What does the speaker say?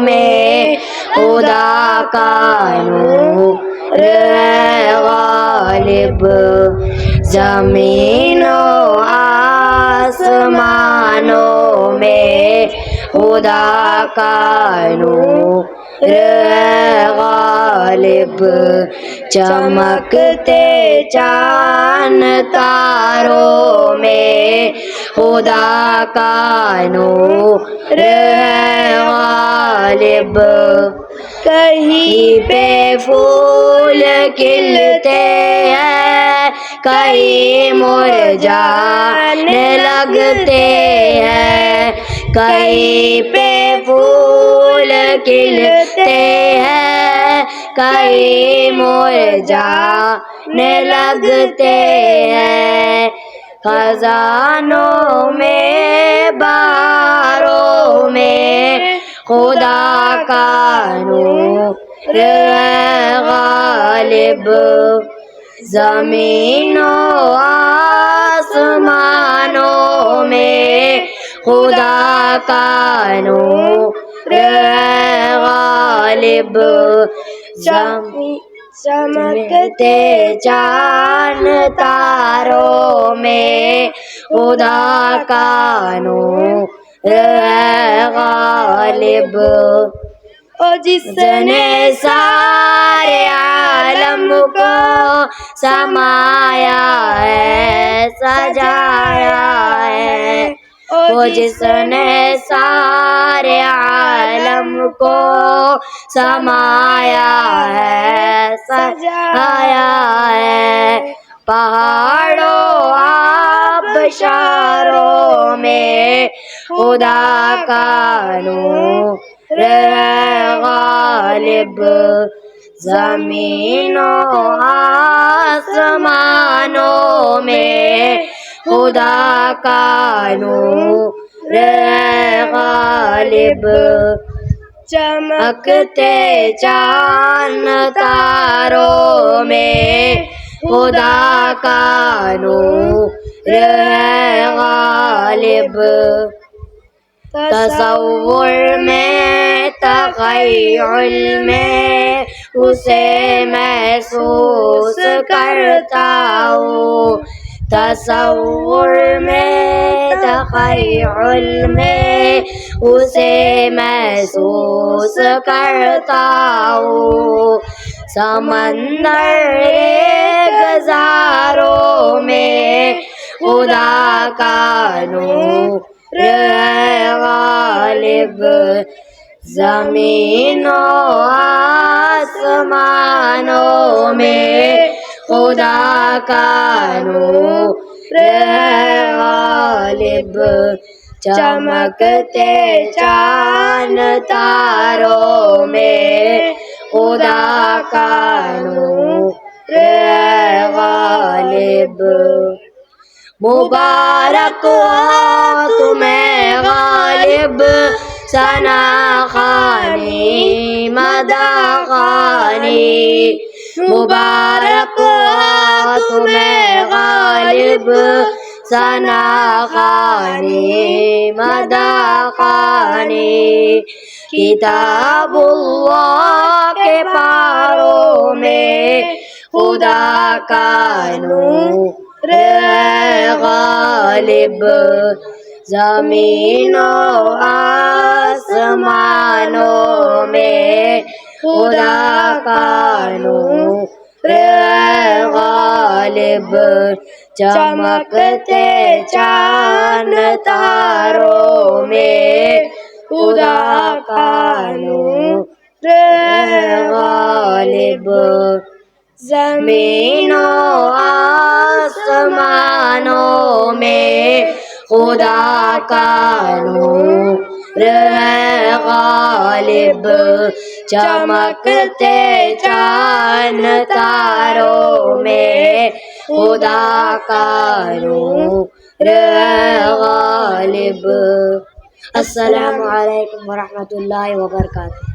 میں خدا کا نور ہے غالب، زمین و آسمانوں میں خدا کا نور ہے غالب، چمکتے چاند تاروں میں خدا کا نور ہے غالب، کہیں پہ پھول کھلتے ہیں کہیں مرجھانے لگتے ہیں، کہیں پہ پھول کھلتے ہیں کہیں مرجھانے لگتے ہیں، خزانوں میں بہاروں میں خدا کا نور ہے غالب، زمین و آسمانوں میں خدا کا نور ہے غالب، چمکتے چاند تاروں میں خدا کا نور ہے غالب، اور جس نے سارے عالم کو سمایا ہے سجایا ہے، وہ جس نے سارے عالم کو سمایا ہے سجایا ہے، پہاڑوں آبشاروں میں خدا کا نور ہے غالب، زمین و آسمانوں میں خدا کا نور ہے غالب، چمکتے چاند تاروں میں خدا کا نور ہے غالب، تصور میں تخیل میں اسے محسوس کرتا ہوں، تصور میں تخیل میں اسے محسوس کرتا ہوں، سمندر گزاروں میں خدا کا نور ہے غالب، زمین و آسمانوں میں خدا کا نور ہے غالب، چمکتے چاند تاروں میں خدا کا نور ہے غالب، مبارک ہو تمہیں غالب ثنا خوانی مدح خوانی، مبارک ہو تمہیں غالب ثنا خوانی مدح خوانی، کتاب اللہ کے پاروں میں خدا کا نور ہے غالب، زمین و آسمانوں میں خدا کا نور ہے غالب، چمکتے چاند تاروں میں خدا کا نور ہے غالب، زمین و آسمانوں میں خدا کا نور ہے غالب، چمکتے چاند تاروں میں خدا کا نور ہے غالب۔ السلام علیکم ورحمۃ اللہ وبرکاتہ۔